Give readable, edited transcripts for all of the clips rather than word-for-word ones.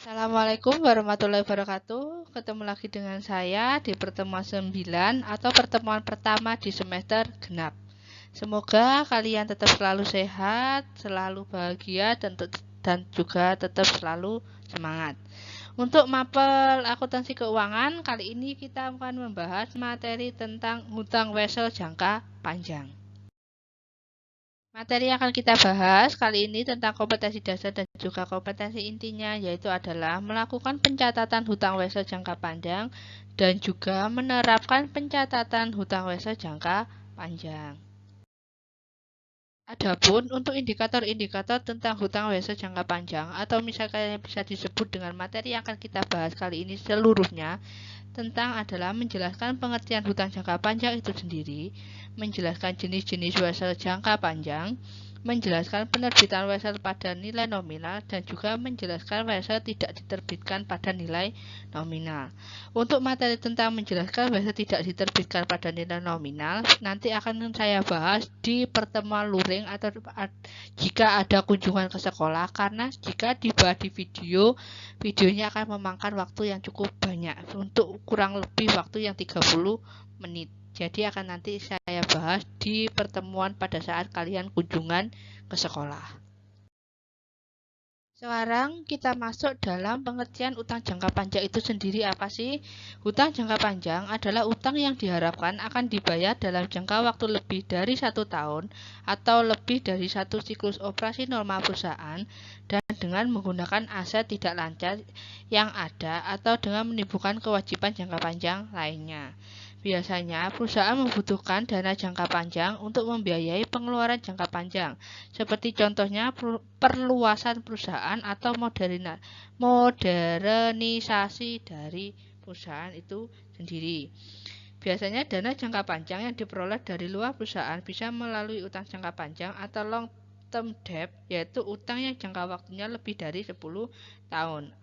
Assalamualaikum warahmatullahi wabarakatuh. Ketemu lagi dengan saya di pertemuan 9 atau pertemuan pertama di semester genap. Semoga kalian tetap selalu sehat, selalu bahagia, dan juga tetap selalu semangat. Untuk mapel akuntansi keuangan, kali ini kita akan membahas materi tentang hutang wesel jangka panjang. Materi yang akan kita bahas kali ini tentang kompetensi dasar dan juga kompetensi intinya, yaitu adalah melakukan pencatatan hutang wesel jangka panjang dan juga menerapkan pencatatan hutang wesel jangka panjang. Adapun untuk indikator-indikator tentang hutang wesel jangka panjang atau misalkan bisa disebut dengan materi yang akan kita bahas kali ini seluruhnya tentang adalah menjelaskan pengertian hutang jangka panjang itu sendiri, menjelaskan jenis-jenis wesel jangka panjang, menjelaskan penerbitan wesel pada nilai nominal, dan juga menjelaskan wesel tidak diterbitkan pada nilai nominal. Untuk materi tentang menjelaskan wesel tidak diterbitkan pada nilai nominal, nanti akan saya bahas di pertemuan luring atau jika ada kunjungan ke sekolah, karena jika dibahas di videonya akan memakan waktu yang cukup banyak, untuk kurang lebih waktu yang 30 menit. Jadi akan nanti saya bahas di pertemuan pada saat kalian kunjungan ke sekolah. Sekarang kita masuk dalam pengertian utang jangka panjang itu sendiri apa sih? Hutang jangka panjang adalah utang yang diharapkan akan dibayar dalam jangka waktu lebih dari 1 tahun atau lebih dari 1 siklus operasi normal perusahaan dan dengan menggunakan aset tidak lancar yang ada atau dengan menimbulkan kewajiban jangka panjang lainnya. Biasanya, perusahaan membutuhkan dana jangka panjang untuk membiayai pengeluaran jangka panjang, seperti contohnya perluasan perusahaan atau modernisasi dari perusahaan itu sendiri. Biasanya dana jangka panjang yang diperoleh dari luar perusahaan bisa melalui utang jangka panjang atau long term debt, yaitu utang yang jangka waktunya lebih dari 10 tahun.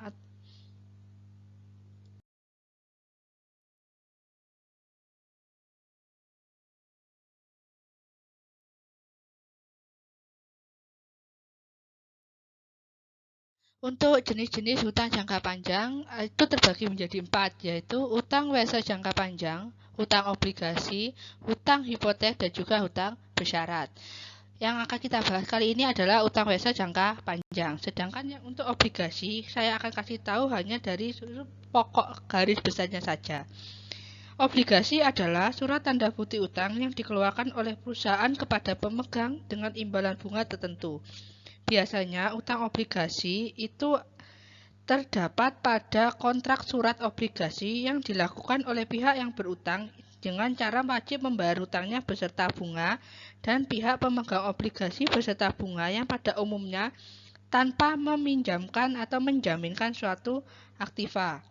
Untuk jenis-jenis hutang jangka panjang itu terbagi menjadi 4, yaitu hutang wesel jangka panjang, hutang obligasi, hutang hipotek, dan juga hutang bersyarat. Yang akan kita bahas kali ini adalah utang wesel jangka panjang. Sedangkan yang untuk obligasi, saya akan kasih tahu hanya dari pokok garis besarnya saja. Obligasi adalah surat tanda bukti utang yang dikeluarkan oleh perusahaan kepada pemegang dengan imbalan bunga tertentu. Biasanya utang obligasi itu terdapat pada kontrak surat obligasi yang dilakukan oleh pihak yang berutang dengan cara wajib membayar hutangnya beserta bunga dan pihak pemegang obligasi beserta bunga yang pada umumnya tanpa meminjamkan atau menjaminkan suatu aktiva.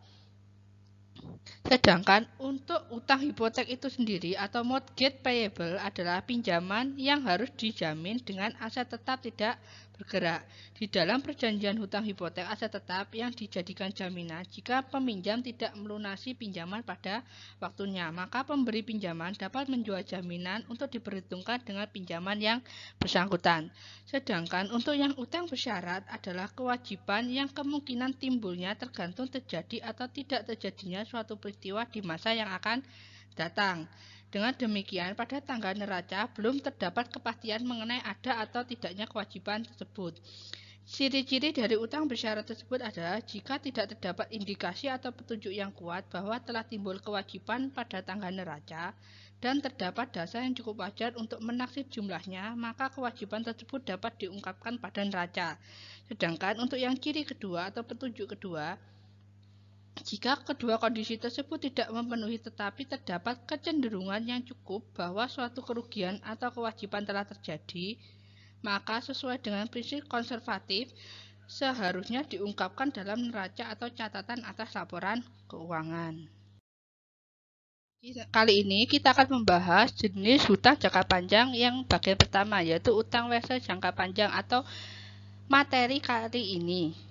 Sedangkan untuk utang hipotek itu sendiri atau mortgage payable adalah pinjaman yang harus dijamin dengan aset tetap tidak bergerak. Di dalam perjanjian hutang hipotek, aset tetap yang dijadikan jaminan jika peminjam tidak melunasi pinjaman pada waktunya, maka pemberi pinjaman dapat menjual jaminan untuk diperhitungkan dengan pinjaman yang bersangkutan. Sedangkan untuk yang utang bersyarat adalah kewajiban yang kemungkinan timbulnya tergantung terjadi atau tidak terjadinya suatu peristiwa di masa yang akan datang. Dengan demikian, pada tanggal neraca belum terdapat kepastian mengenai ada atau tidaknya kewajiban tersebut. Ciri-ciri dari utang bersyarat tersebut adalah jika tidak terdapat indikasi atau petunjuk yang kuat bahwa telah timbul kewajiban pada tanggal neraca dan terdapat dasar yang cukup wajar untuk menaksir jumlahnya, maka kewajiban tersebut dapat diungkapkan pada neraca. Sedangkan untuk yang ciri kedua atau petunjuk kedua, jika kedua kondisi tersebut tidak memenuhi tetapi terdapat kecenderungan yang cukup bahwa suatu kerugian atau kewajiban telah terjadi, maka sesuai dengan prinsip konservatif seharusnya diungkapkan dalam neraca atau catatan atas laporan keuangan. Kali ini kita akan membahas jenis hutang jangka panjang yang bagian pertama, yaitu utang wesel jangka panjang atau materi kali ini.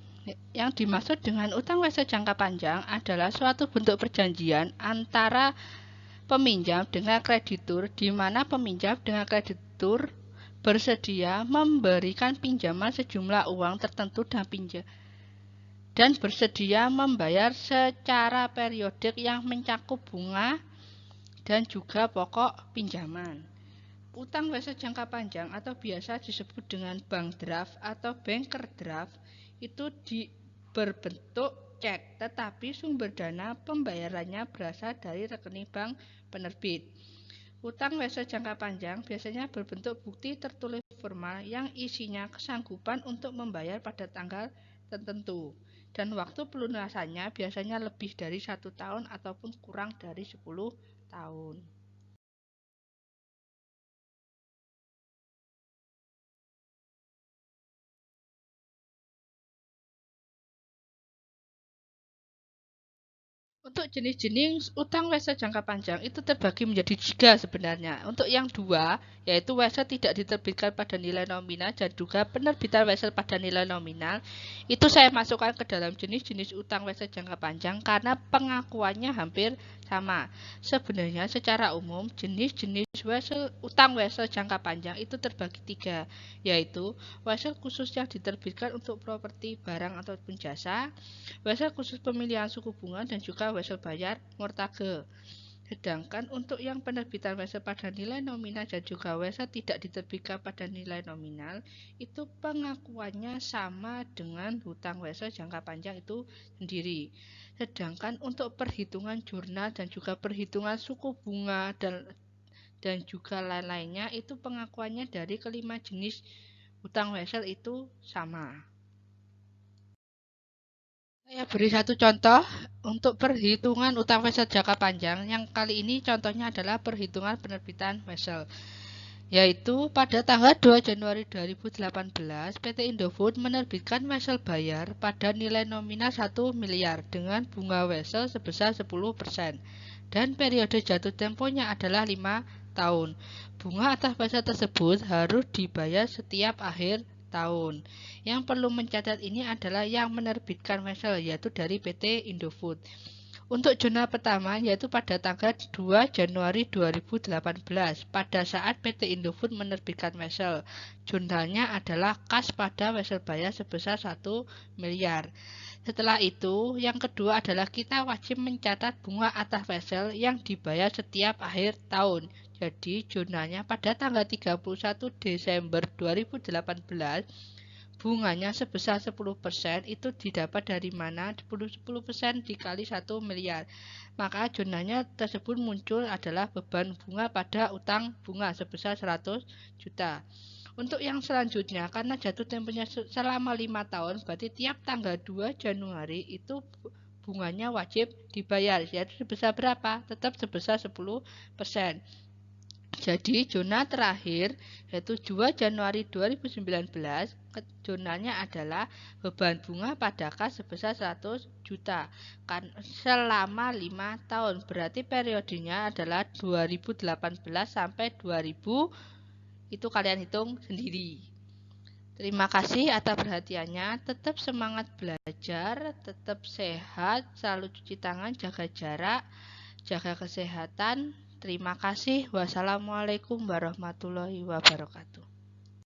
Yang dimaksud dengan utang wesel jangka panjang adalah suatu bentuk perjanjian antara peminjam dengan kreditur, di mana peminjam dengan kreditur bersedia memberikan pinjaman sejumlah uang tertentu dan dan bersedia membayar secara periodik yang mencakup bunga dan juga pokok pinjaman. Utang wesel jangka panjang atau biasa disebut dengan bank draft atau banker draft itu berbentuk cek, tetapi sumber dana pembayarannya berasal dari rekening bank penerbit. Utang wesel jangka panjang biasanya berbentuk bukti tertulis formal yang isinya kesanggupan untuk membayar pada tanggal tertentu, dan waktu pelunasannya biasanya lebih dari 1 tahun ataupun kurang dari 10 tahun. Untuk jenis-jenis utang wesel jangka panjang itu terbagi menjadi 3 sebenarnya. Untuk yang dua, yaitu wesel tidak diterbitkan pada nilai nominal dan juga penerbitan wesel pada nilai nominal, itu saya masukkan ke dalam jenis-jenis utang wesel jangka panjang karena pengakuannya hampir sama. Sebenarnya secara umum jenis-jenis utang wesel jangka panjang itu terbagi 3, yaitu wesel khusus yang diterbitkan untuk properti, barang ataupun jasa, wesel khusus pemilihan suku bunga, dan juga wesel bayar mortgage. Sedangkan untuk yang penerbitan wesel pada nilai nominal dan juga wesel tidak diterbitkan pada nilai nominal, itu pengakuannya sama dengan hutang wesel jangka panjang itu sendiri. Sedangkan untuk perhitungan jurnal dan juga perhitungan suku bunga dan juga lain-lainnya itu pengakuannya dari kelima jenis hutang wesel itu sama. Saya beri satu contoh untuk perhitungan utang wesel jangka panjang. Yang kali ini contohnya adalah perhitungan penerbitan wesel, yaitu pada tanggal 2 Januari 2018 PT Indofood menerbitkan wesel bayar pada nilai nominal 1 miliar dengan bunga wesel sebesar 10% dan periode jatuh temponya adalah 5 tahun. Bunga atas wesel tersebut harus dibayar setiap akhir tahun. Yang perlu mencatat ini adalah yang menerbitkan wesel, yaitu dari PT Indofood. Untuk jurnal pertama yaitu pada tanggal 2 Januari 2018 pada saat PT Indofood menerbitkan wesel. Jurnalnya adalah kas pada wesel bayar sebesar 1 miliar. Setelah itu, yang kedua adalah kita wajib mencatat bunga atas wesel yang dibayar setiap akhir tahun. Jadi, jurnalnya pada tanggal 31 Desember 2018 bunganya sebesar 10%, itu didapat dari mana? 10% dikali 1 miliar. Maka jurnalnya tersebut muncul adalah beban bunga pada utang bunga sebesar 100 juta. Untuk yang selanjutnya, karena jatuh temponya selama 5 tahun, berarti tiap tanggal 2 Januari itu bunganya wajib dibayar, yaitu sebesar berapa? Tetap sebesar 10%. Jadi jurnal terakhir yaitu 2 Januari 2019, jurnalnya adalah beban bunga pada kas sebesar 100 juta kan selama 5 tahun. Berarti periodenya adalah 2018 sampai 2000, itu kalian hitung sendiri. Terima kasih atas perhatiannya. Tetap semangat belajar, tetap sehat, selalu cuci tangan, jaga jarak, jaga kesehatan. Terima kasih. Wassalamualaikum warahmatullahi wabarakatuh.